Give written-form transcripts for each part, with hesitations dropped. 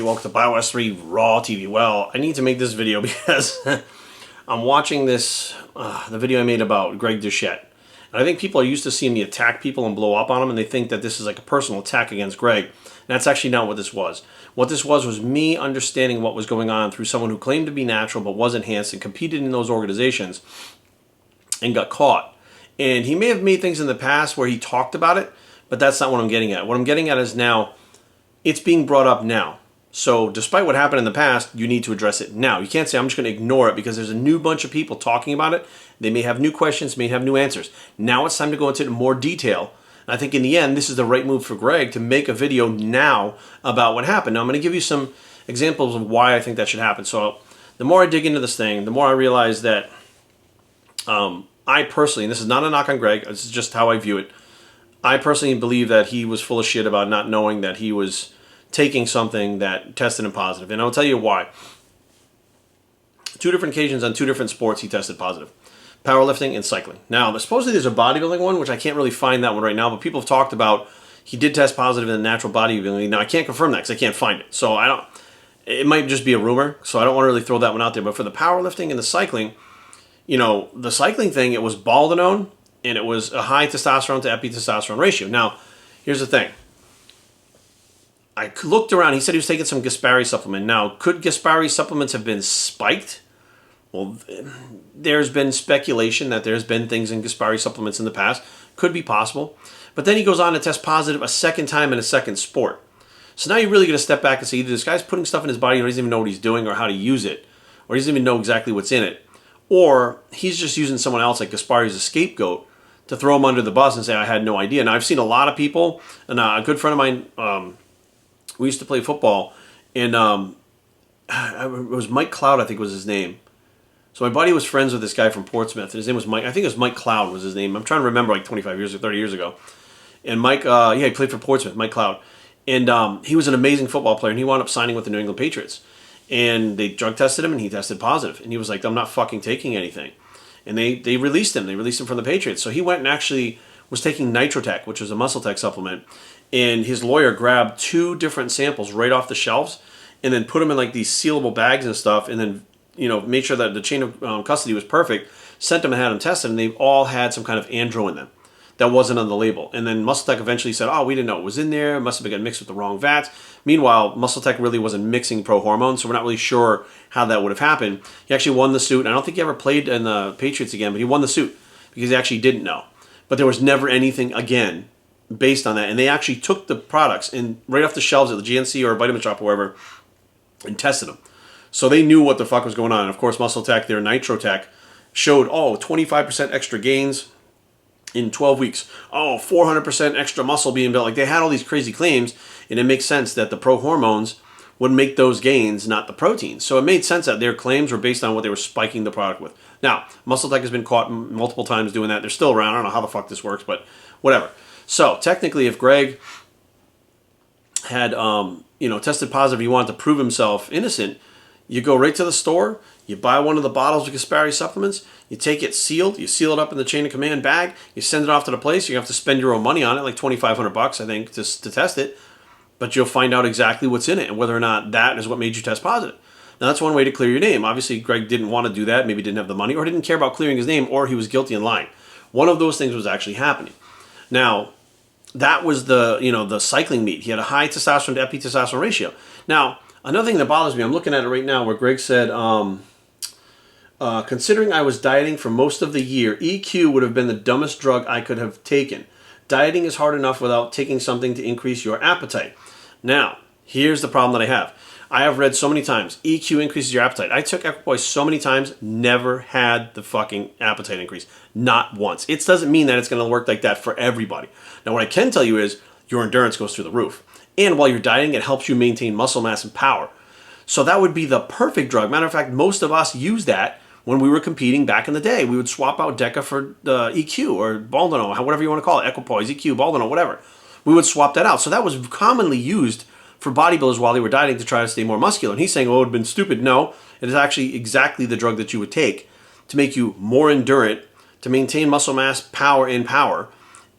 welcome to BioS3 Raw TV. Well, I need to make this video because I'm watching this, the video I made about Gregg Douchette. And I think people are used to seeing me attack people and blow up on them, and they think that this is like a personal attack against Gregg. And that's actually not what this was. What this was me understanding what was going on through someone who claimed to be natural but was enhanced and competed in those organizations and got caught. And he may have made things in the past where he talked about it, but that's not what I'm getting at. What I'm getting at is now, it's being brought up now. So despite what happened in the past, you need to address it now. You can't say, I'm just going to ignore it because there's a new bunch of people talking about it. They may have new questions, may have new answers. Now it's time to go into more detail. And I think in the end, this is the right move for Gregg to make a video now about what happened. Now I'm going to give you some examples of why I think that should happen. So the more I dig into this thing, the more I realize that I personally, and this is not a knock on Gregg, this is just how I view it, I personally believe that he was full of shit about not knowing that he was taking something that tested him positive. And I'll tell you why. 2 different occasions on 2 different sports he tested positive. Powerlifting and cycling. Now, supposedly there's a bodybuilding one, which I can't really find that one right now, but people have talked about he did test positive in the natural bodybuilding. Now, I can't confirm that because I can't find it. So it might just be a rumor, so I don't want to really throw that one out there. But for the powerlifting and the cycling, you know, the cycling thing, it was baldanone, and it was a high testosterone to epitestosterone ratio. Now, here's the thing. I looked around. He said he was taking some Gaspari supplement. Now, could Gaspari supplements have been spiked? Well, there's been speculation that there's been things in Gaspari supplements in the past. Could be possible. But then he goes on to test positive a second time in a second sport. So now you're really going to step back and say either this guy's putting stuff in his body, or he doesn't even know what he's doing or how to use it, or he doesn't even know exactly what's in it, or he's just using someone else like Gaspari as a scapegoat to throw him under the bus and say, I had no idea. Now, I've seen a lot of people, and a good friend of mine, we used to play football, and it was Mike Cloud, I think was his name. So my buddy was friends with this guy from Portsmouth, and his name was Mike. I think it was Mike Cloud was his name. I'm trying to remember, like 25 years or 30 years ago. And Mike, he played for Portsmouth, Mike Cloud. And he was an amazing football player, and he wound up signing with the New England Patriots. And they drug tested him, and he tested positive. And he was like, I'm not fucking taking anything. And they released him. They released him from the Patriots. So he went and actually was taking Nitrotech, which was a muscle tech supplement. And his lawyer grabbed 2 different samples right off the shelves and then put them in like these sealable bags and stuff, and then, you know, made sure that the chain of custody was perfect, sent them and had them tested, and they all had some kind of andro in them that wasn't on the label. And then MuscleTech eventually said, oh, we didn't know it was in there. It must have been getting mixed with the wrong vats. Meanwhile, MuscleTech really wasn't mixing pro hormones, so we're not really sure how that would have happened. He actually won the suit. I don't think he ever played in the Patriots again, but he won the suit because he actually didn't know. But there was never anything, again, based on that. And they actually took the products and right off the shelves at the GNC or Vitamin Shop or wherever and tested them. So they knew what the fuck was going on. And of course, MuscleTech, their Nitrotech, showed, 25% extra gains in 12 weeks. 400% extra muscle being built. Like, they had all these crazy claims, and it makes sense that the pro hormones would make those gains, not the protein. So it made sense that their claims were based on what they were spiking the product with. Now, MuscleTech has been caught multiple times doing that. They're still around. I don't know how the fuck this works, but whatever. So technically, if Gregg had tested positive, he wanted to prove himself innocent, you go right to the store, you buy one of the bottles of Gaspari supplements, you take it sealed, you seal it up in the chain of command bag, you send it off to the place. You have to spend your own money on it, like $2,500, I think, to test it. But you'll find out exactly what's in it and whether or not that is what made you test positive. Now, that's one way to clear your name. Obviously, Gregg didn't want to do that, maybe didn't have the money, or didn't care about clearing his name, or he was guilty and lying. One of those things was actually happening. Now, that was the cycling meet. He had a high testosterone to epitestosterone ratio. Now, another thing that bothers me, I'm looking at it right now, where Gregg said, considering I was dieting for most of the year, EQ would have been the dumbest drug I could have taken. Dieting is hard enough without taking something to increase your appetite. Now, here's the problem that I have. I have read so many times, EQ increases your appetite. I took Equipoise so many times, never had the fucking appetite increase. Not once. It doesn't mean that it's going to work like that for everybody. Now, what I can tell you is your endurance goes through the roof. And while you're dieting, it helps you maintain muscle mass and power. So that would be the perfect drug. Matter of fact, most of us used that when we were competing back in the day. We would swap out Deca for EQ or Baldano, whatever you want to call it, Equipoise, EQ, Baldano, whatever. We would swap that out. So that was commonly used for bodybuilders while they were dieting to try to stay more muscular. And he's saying, it would have been stupid. No, it is actually exactly the drug that you would take to make you more endurant, to maintain muscle mass, power,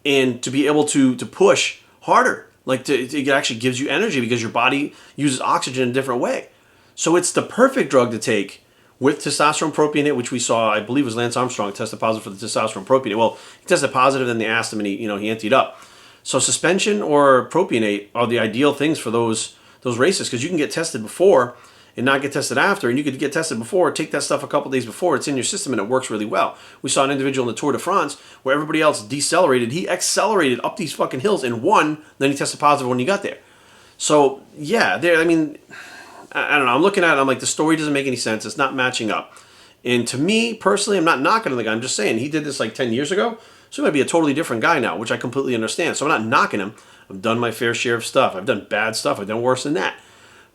and to be able to push harder. Like it actually gives you energy because your body uses oxygen in a different way. So it's the perfect drug to take with testosterone propionate, which we saw, I believe it was Lance Armstrong tested positive for the testosterone propionate. Well, he tested positive, then they asked him and he emptied up. So suspension or propionate are the ideal things for those races because you can get tested before and not get tested after, and you could get tested before, take that stuff a couple days before, it's in your system and it works really well. We saw an individual in the Tour de France where everybody else decelerated, he accelerated up these fucking hills and won, then he tested positive when he got there. So yeah, I mean, I don't know, I'm looking at it, I'm like, the story doesn't make any sense, it's not matching up. And to me, personally, I'm not knocking on the guy, I'm just saying, he did this like 10 years ago, so he might be a totally different guy now, which I completely understand. So I'm not knocking him, I've done my fair share of stuff, I've done bad stuff, I've done worse than that.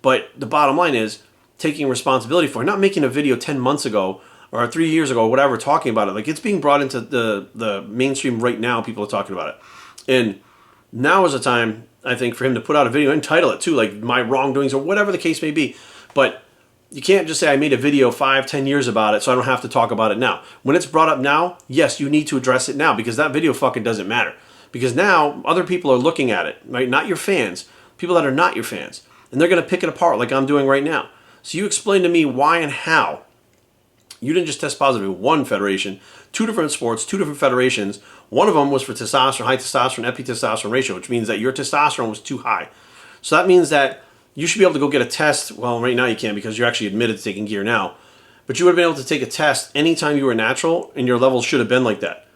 But the bottom line is, taking responsibility for it, not making a video 10 months ago or 3 years ago or whatever talking about it. Like, it's being brought into the mainstream right now, people are talking about it. And now is a time, I think, for him to put out a video and title it too, like my wrongdoings or whatever the case may be. But you can't just say I made a video 5-10 years about it so I don't have to talk about it now. When it's brought up now, yes, you need to address it now because that video fucking doesn't matter. Because now other people are looking at it, right? Not your fans, people that are not your fans. And they're going to pick it apart like I'm doing right now. So you explain to me why and how you didn't just test positive in one federation, 2 different sports, 2 different federations. One of them was for testosterone, high testosterone, epi-testosterone ratio, which means that your testosterone was too high. So that means that you should be able to go get a test. Well, right now you can't because you're actually admitted to taking gear now. But you would have been able to take a test anytime you were natural and your levels should have been like that.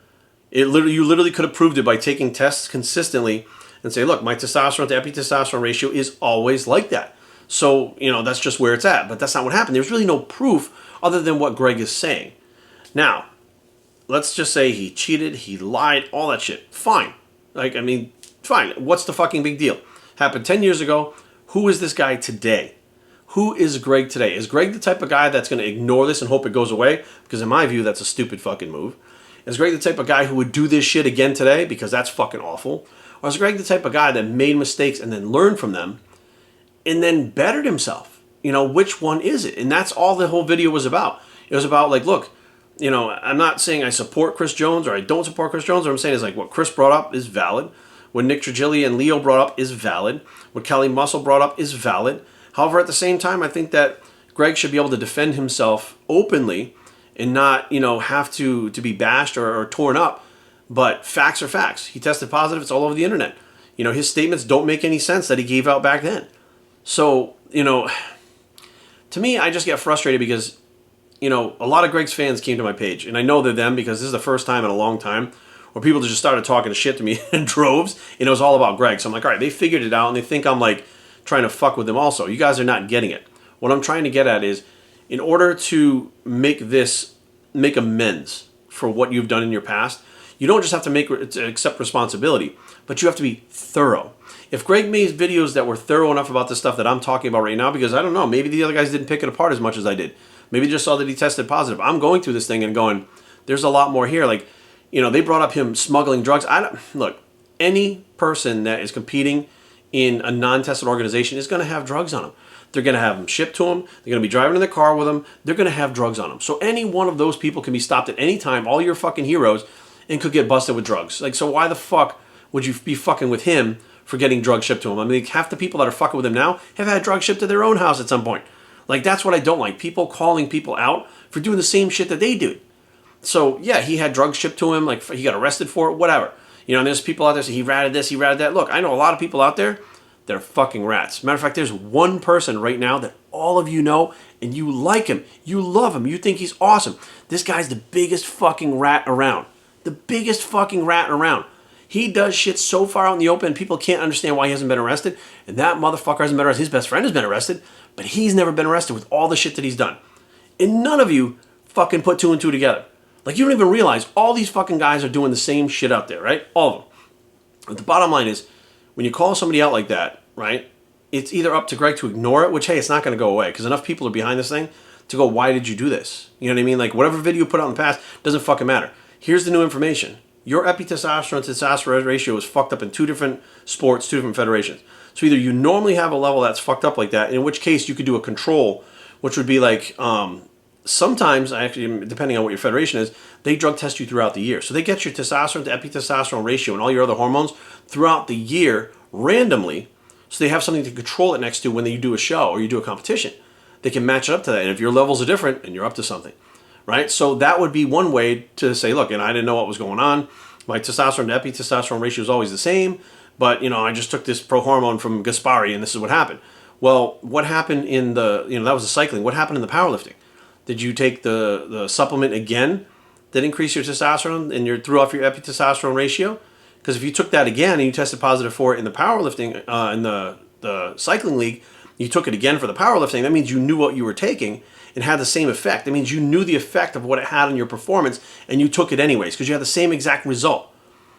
You literally could have proved it by taking tests consistently and say, look, my testosterone to epi-testosterone ratio is always like that. So, that's just where it's at. But that's not what happened. There's really no proof other than what Gregg is saying. Now, let's just say he cheated, he lied, all that shit. Fine. Fine. What's the fucking big deal? Happened 10 years ago. Who is this guy today? Who is Gregg today? Is Gregg the type of guy that's going to ignore this and hope it goes away? Because in my view, that's a stupid fucking move. Is Gregg the type of guy who would do this shit again today? Because that's fucking awful. Or is Gregg the type of guy that made mistakes and then learned from them and then bettered himself? Which one is it? And that's all the whole video was about. It was about, like, look, I'm not saying I support Chris Jones or I don't support Chris Jones. What I'm saying is, like, what Chris brought up is valid. What Nick Trigili and Leo brought up is valid. What Kelly Muscle brought up is valid. However, at the same time, I think that Gregg should be able to defend himself openly and not, have to be bashed or torn up. But facts are facts. He tested positive. It's all over the internet. His statements don't make any sense that he gave out back then. So, to me, I just get frustrated because, a lot of Gregg's fans came to my page. And I know they're them because this is the first time in a long time where people just started talking shit to me in droves. And it was all about Gregg. So I'm like, all right, they figured it out and they think I'm like trying to fuck with them also. You guys are not getting it. What I'm trying to get at is, in order to make amends for what you've done in your past, you don't just have to accept responsibility, but you have to be thorough. If Gregg made videos that were thorough enough about the stuff that I'm talking about right now, because I don't know, maybe the other guys didn't pick it apart as much as I did. Maybe they just saw that he tested positive. I'm going through this thing and going, there's a lot more here. Like, they brought up him smuggling drugs. Look, any person that is competing in a non-tested organization is going to have drugs on them. They're going to have them shipped to them. They're going to be driving in the car with them. They're going to have drugs on them. So any one of those people can be stopped at any time, all your fucking heroes, and could get busted with drugs. Like, so why the fuck would you be fucking with him for getting drugs shipped to him? I mean, half the people that are fucking with him now have had drugs shipped to their own house at some point. Like, that's what I don't like. People calling people out for doing the same shit that they do. So, yeah, he had drugs shipped to him. Like, he got arrested for it, whatever. And there's people out there saying he ratted this, he ratted that. Look, I know a lot of people out there that are fucking rats. Matter of fact, there's one person right now that all of you know, and you like him. You love him. You think he's awesome. This guy's the biggest fucking rat around. The biggest fucking rat around. He does shit so far out in the open, people can't understand why he hasn't been arrested. And that motherfucker hasn't been arrested. His best friend has been arrested, but he's never been arrested with all the shit that he's done. And none of you fucking put 2 and 2 together. Like, you don't even realize all these fucking guys are doing the same shit out there, right? All of them. But the bottom line is, when you call somebody out like that, right, it's either up to Gregg to ignore it, which, hey, it's not going to go away, because enough people are behind this thing to go, why did you do this? You know what I mean? Like, whatever video you put out in the past doesn't fucking matter. Here's the new information. Your epi-testosterone to testosterone ratio is fucked up in 2 different sports, 2 different federations. So either you normally have a level that's fucked up like that, in which case you could do a control, which would be like, sometimes, actually, depending on what your federation is, they drug test you throughout the year. So they get your testosterone to epi-testosterone ratio and all your other hormones throughout the year randomly, so they have something to control it next to when you do a show or you do a competition. They can match it up to that. And if your levels are different, and you're up to something, right? So that would be one way to say, look, and I didn't know what was going on. My testosterone to epitestosterone ratio is always the same, but I just took this prohormone from Gaspari, and this is what happened. Well, what happened in the, that was the cycling. What happened in the powerlifting? Did you take the supplement again that increased your testosterone and threw off your epitestosterone ratio? Because if you took that again and you tested positive for it in the powerlifting, in the cycling league, you took it again for the powerlifting, that means you knew what you were taking and had the same effect. That means you knew the effect of what it had on your performance, and you took it anyways because you had the same exact result.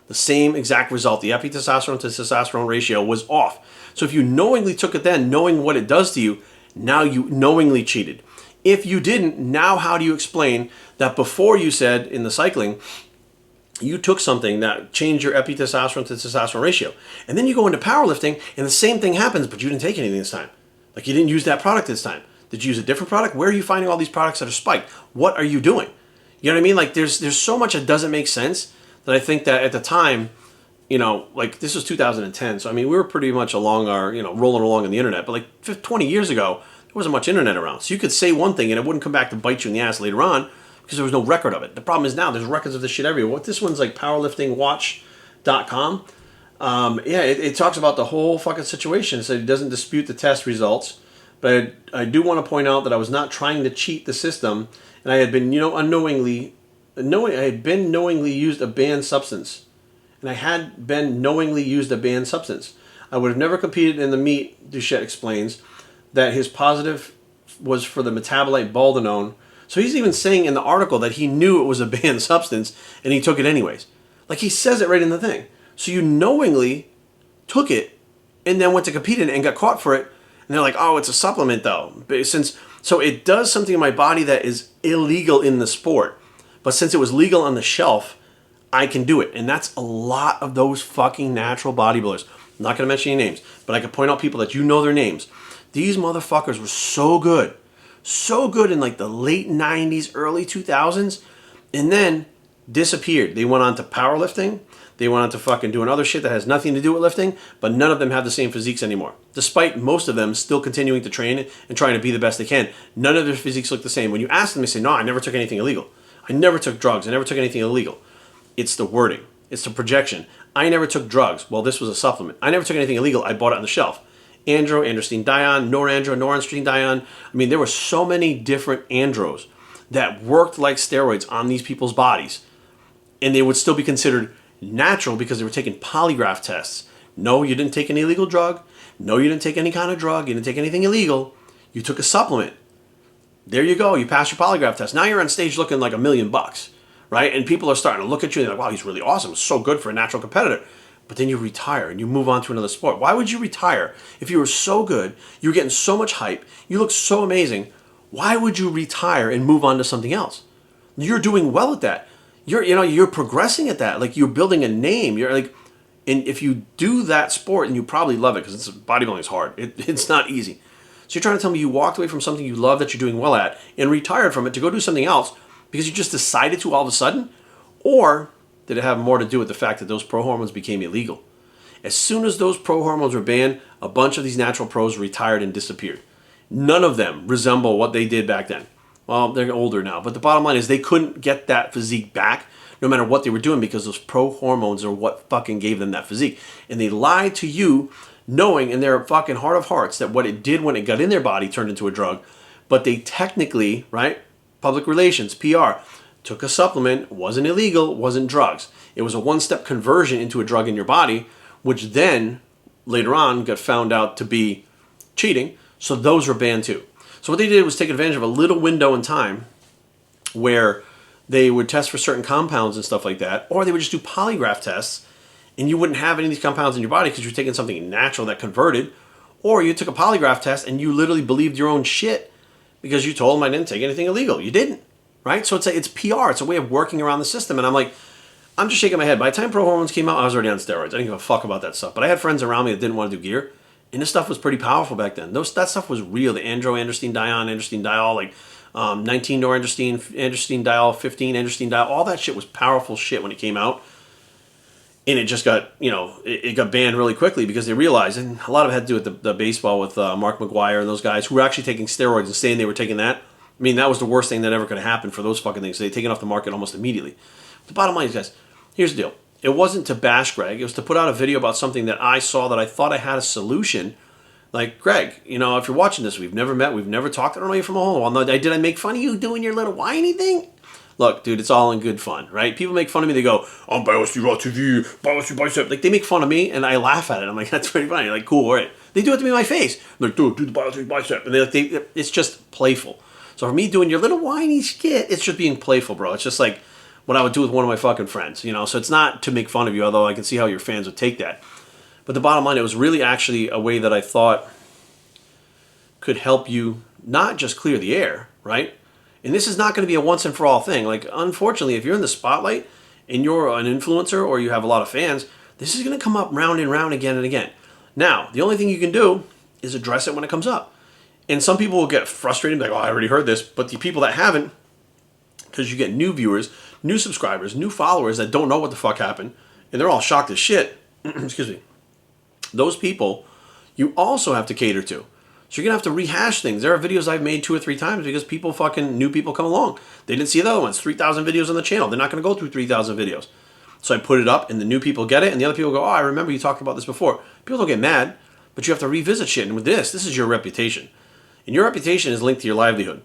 The same exact result. The epitestosterone to testosterone ratio was off. So if you knowingly took it then, knowing what it does to you, now you knowingly cheated. If you didn't, now how do you explain that before you said in the cycling, you took something that changed your epitestosterone to testosterone ratio, and then you go into powerlifting and the same thing happens, but you didn't take anything this time. Like you didn't use that product this time. Did you use a different product? Where are you finding all these products that are spiked? What are you doing? You know what I mean? Like there's so much that doesn't make sense that I think that at the time, like this was 2010. So I mean, we were pretty much along our, rolling along in the internet. But like 20 years ago, there wasn't much internet around. So you could say one thing and it wouldn't come back to bite you in the ass later on because there was no record of it. The problem is now there's records of this shit everywhere. What this one's like powerliftingwatch.com. It talks about the whole fucking situation. So it doesn't dispute the test results. But I do want to point out that I was not trying to cheat the system, and I had been, knowingly used a banned substance. I would have never competed in the meet, Douchette explains, that his positive was for the metabolite baldanone. So he's even saying in the article that he knew it was a banned substance, and he took it anyways. Like he says it right in the thing. So you knowingly took it, and then went to compete in it and got caught for it. And they're like, oh, it's a supplement though. So it does something in my body that is illegal in the sport. But since it was legal on the shelf, I can do it. And that's a lot of those fucking natural bodybuilders. I'm not going to mention any names, but I can point out people that their names. These motherfuckers were so good. So good in like the late 90s, early 2000s. And then disappeared. They went on to powerlifting. They went on to fucking doing other shit that has nothing to do with lifting, but none of them have the same physiques anymore. Despite most of them still continuing to train and trying to be the best they can, none of their physiques look the same. When you ask them, they say, no, I never took anything illegal. I never took drugs. I never took anything illegal. It's the wording. It's the projection. I never took drugs. Well, this was a supplement. I never took anything illegal. I bought it on the shelf. androstenedione, noradrenodione. I mean, there were so many different andros that worked like steroids on these people's bodies, and they would still be considered natural because they were taking polygraph tests. No, you didn't take an illegal drug. No, you didn't take any kind of drug. You didn't take anything illegal. You took a supplement. There you go. You passed your polygraph test. Now you're on stage looking like $1 million, right? And people are starting to look at you and they're like, wow, he's really awesome. It's so good for a natural competitor. But then you retire and you move on to another sport. Why would you retire if you were so good, you were getting so much hype, you look so amazing? Why would you retire and move on to something else? You're doing well at that. You're progressing at that. Like you're building a name. You're like, and if you do that sport, and you probably love it because bodybuilding is hard. It's not easy. So you're trying to tell me you walked away from something you love that you're doing well at and retired from it to go do something else because you just decided to all of a sudden? Or did it have more to do with the fact that those pro hormones became illegal? As soon as those pro hormones were banned, a bunch of these natural pros retired and disappeared. None of them resemble what they did back then. Well, they're older now, but the bottom line is they couldn't get that physique back no matter what they were doing because those pro hormones are what fucking gave them that physique. And they lied to you knowing in their fucking heart of hearts that what it did when it got in their body turned into a drug, but they technically, right, public relations, PR, took a supplement, wasn't illegal, wasn't drugs. It was a one-step conversion into a drug in your body, which then later on got found out to be cheating, so those were banned too. So what they did was take advantage of a little window in time where they would test for certain compounds and stuff like that, or they would just do polygraph tests, and you wouldn't have any of these compounds in your body because you're taking something natural that converted, or you took a polygraph test and you literally believed your own shit because you told them I didn't take anything illegal. You didn't, right? So it's PR. It's a way of working around the system, and I'm just shaking my head. By the time pro hormones came out, I was already on steroids. I didn't give a fuck about that stuff, but I had friends around me that didn't want to do gear. And this stuff was pretty powerful back then. That stuff was real. The androstenedione, androstenediol, like 19 norandrostenediol, 15 androstenediol, all that shit was powerful shit when it came out. And it just got, it got banned really quickly because they realized, and a lot of it had to do with the baseball with Mark McGwire and those guys who were actually taking steroids and saying they were taking that. I mean, that was the worst thing that ever could have happened for those fucking things. They take it off the market almost immediately. The bottom line is, guys, here's the deal. It wasn't to bash Greg. It was to put out a video about something that I saw that I thought I had a solution. Like, Greg, if you're watching this, we've never met, we've never talked. I don't know you from a whole while. Did I make fun of you doing your little whiny thing? Look, dude, it's all in good fun, right? People make fun of me. They go, I'm Biology Raw TV, Biology Bicep. Like, they make fun of me, and I laugh at it. I'm like, that's pretty funny. Like, cool, all right. They do it to me in my face. I'm like, dude, do the Biology Bicep. And it's just playful. So for me doing your little whiny skit, it's just being playful, bro. It's just like what I would do with one of my fucking friends, So it's not to make fun of you, although I can see how your fans would take that. But the bottom line, it was really actually a way that I thought could help you not just clear the air, right? And this is not going to be a once and for all thing. Like, unfortunately, if you're in the spotlight and you're an influencer or you have a lot of fans, this is going to come up round and round again and again. Now, the only thing you can do is address it when it comes up. And some people will get frustrated and be like, oh, I already heard this. But the people that haven't, because you get new viewers, new subscribers, new followers that don't know what the fuck happened, and they're all shocked as shit, excuse me, those people you also have to cater to. So you're going to have to rehash things. There are videos I've made 2 or 3 times because new people come along. They didn't see the other ones. 3,000 videos on the channel. They're not going to go through 3,000 videos. So I put it up and the new people get it and the other people go, oh, I remember you talked about this before. People don't get mad, but you have to revisit shit. And with this is your reputation. And your reputation is linked to your livelihood.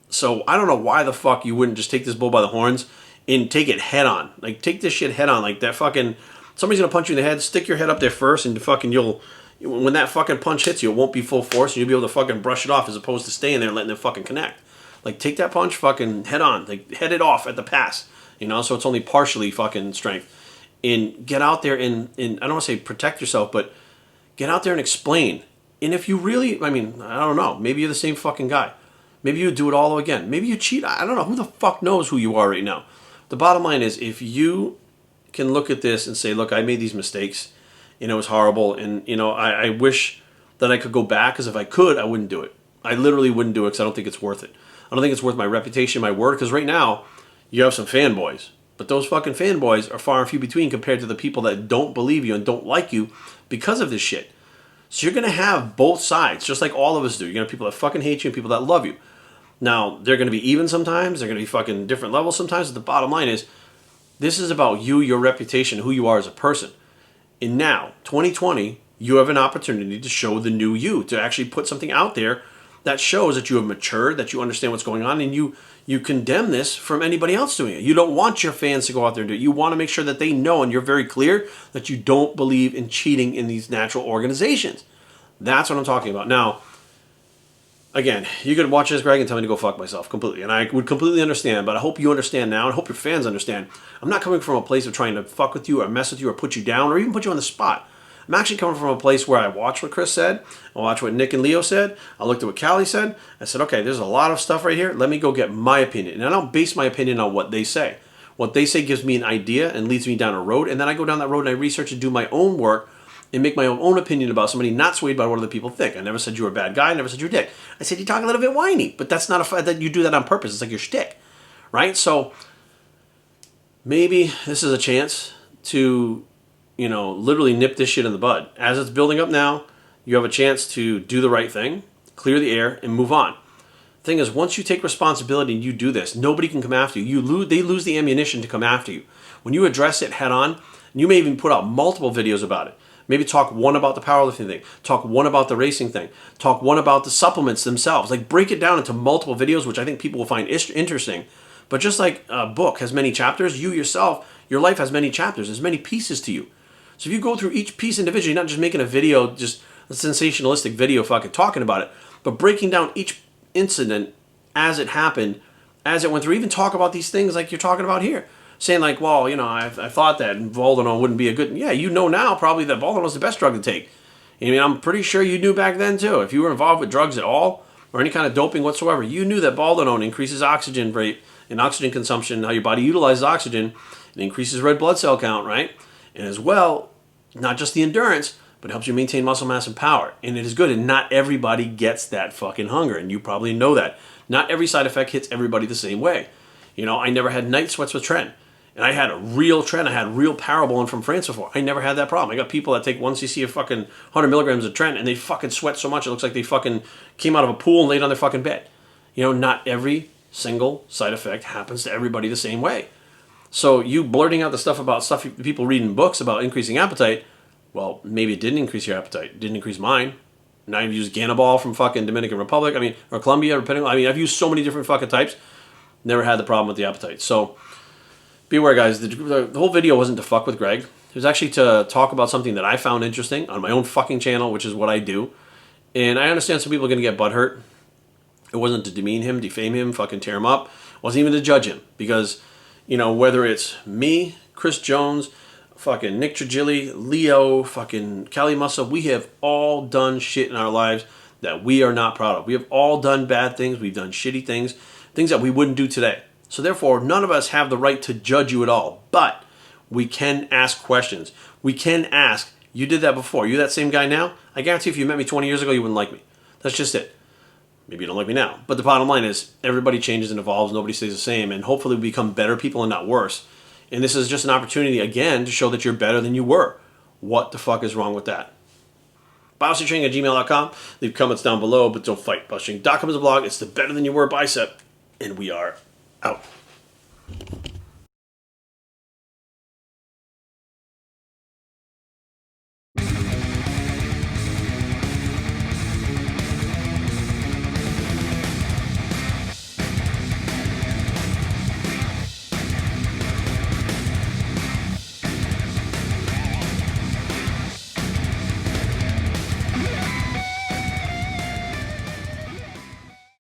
So I don't know why the fuck you wouldn't just take this bull by the horns and take it head on. Like, take this shit head on. Like, that fucking, somebody's going to punch you in the head, stick your head up there first and fucking when that fucking punch hits you, it won't be full force, and you'll be able to fucking brush it off as opposed to staying there and letting it fucking connect. Like, take that punch, fucking head on. Like, head it off at the pass, so it's only partially fucking strength. And get out there and I don't want to say protect yourself, but get out there and explain. And if you really, I don't know, maybe you're the same fucking guy. Maybe you do it all again. Maybe you cheat. I don't know. Who the fuck knows who you are right now? The bottom line is, if you can look at this and say, look, I made these mistakes, it was horrible, and I wish that I could go back, because if I could, I wouldn't do it. I literally wouldn't do it because I don't think it's worth it. I don't think it's worth my reputation, my word, because right now you have some fanboys, but those fucking fanboys are far and few between compared to the people that don't believe you and don't like you because of this shit. So you're going to have both sides, just like all of us do. You're going to have people that fucking hate you and people that love you. Now, they're going to be even sometimes, they're going to be fucking different levels sometimes, but the bottom line is, this is about you, your reputation, who you are as a person. And now, 2020, you have an opportunity to show the new you, to actually put something out there that shows that you have matured, that you understand what's going on, and you condemn this from anybody else doing it. You don't want your fans to go out there and do it. You want to make sure that they know, and you're very clear, that you don't believe in cheating in these natural organizations. That's what I'm talking about. Now, again, you could watch this, Greg, and tell me to go fuck myself completely. And I would completely understand, but I hope you understand now, and I hope your fans understand. I'm not coming from a place of trying to fuck with you or mess with you or put you down or even put you on the spot. I'm actually coming from a place where I watched what Chris said, I watched what Nick and Leo said, I looked at what Callie said, I said, okay, there's a lot of stuff right here, let me go get my opinion. And I don't base my opinion on what they say. What they say gives me an idea and leads me down a road, and then I go down that road and I research and do my own work and make my own opinion about somebody, not swayed by what other people think. I never said you were a bad guy, I never said you were a dick. I said you talk a little bit whiny, but that's not that you do that on purpose. It's like your shtick, right? So maybe this is a chance to, literally nip this shit in the bud. As it's building up now, you have a chance to do the right thing, clear the air, and move on. The thing is, once you take responsibility and you do this, nobody can come after you. They lose the ammunition to come after you. When you address it head on, and you may even put out multiple videos about it. Maybe talk one about the powerlifting thing, talk one about the racing thing, talk one about the supplements themselves. Like, break it down into multiple videos, which I think people will find interesting. But just like a book has many chapters, you yourself, your life has many chapters. There's many pieces to you. So if you go through each piece individually, not just making a video, just a sensationalistic video fucking talking about it, but breaking down each incident as it happened, as it went through, even talk about these things like you're talking about here. Saying like, well, I thought that Valdenol wouldn't be a good... Yeah, you know now probably that Valdenol is the best drug to take. I'm pretty sure you knew back then too. If you were involved with drugs at all, or any kind of doping whatsoever, you knew that Valdenol increases oxygen rate and oxygen consumption, how your body utilizes oxygen, it increases red blood cell count, right? And as well, not just the endurance, but it helps you maintain muscle mass and power. And it is good, and not everybody gets that fucking hunger, and you probably know that. Not every side effect hits everybody the same way. I never had night sweats with Trent. And I had a real trend. I had real power bowling from France before. I never had that problem. I got people that take 1 cc of fucking 100 milligrams of Trent and they fucking sweat so much it looks like they fucking came out of a pool and laid on their fucking bed. You know, not every single side effect happens to everybody the same way. So you blurting out the stuff about stuff people read in books about increasing appetite, well, maybe it didn't increase your appetite. It didn't increase mine. Now I've used Ganabol from fucking Dominican Republic. I mean, or Colombia, or depending. I mean, I've used so many different fucking types. Never had the problem with the appetite. So beware, guys. The whole video wasn't to fuck with Greg. It was actually to talk about something that I found interesting on my own fucking channel, which is what I do. And I understand some people are going to get butthurt. It wasn't to demean him, defame him, fucking tear him up. It wasn't even to judge him. Because, you know, whether it's me, Chris Jones, fucking Nick Trigili, Leo, fucking Cali Mussa, we have all done shit in our lives that we are not proud of. We have all done bad things. We've done shitty things. Things that we wouldn't do today. So therefore, none of us have the right to judge you at all. But we can ask questions. We can ask, you did that before. You that same guy now? I guarantee if you met me 20 years ago, you wouldn't like me. That's just it. Maybe you don't like me now. But the bottom line is, everybody changes and evolves. Nobody stays the same. And hopefully we become better people and not worse. And this is just an opportunity, again, to show that you're better than you were. What the fuck is wrong with that? BioStrengthTraining@gmail.com. Leave comments down below, but don't fight. BioStrength.com is a blog. It's the better than you were bicep. And we are out.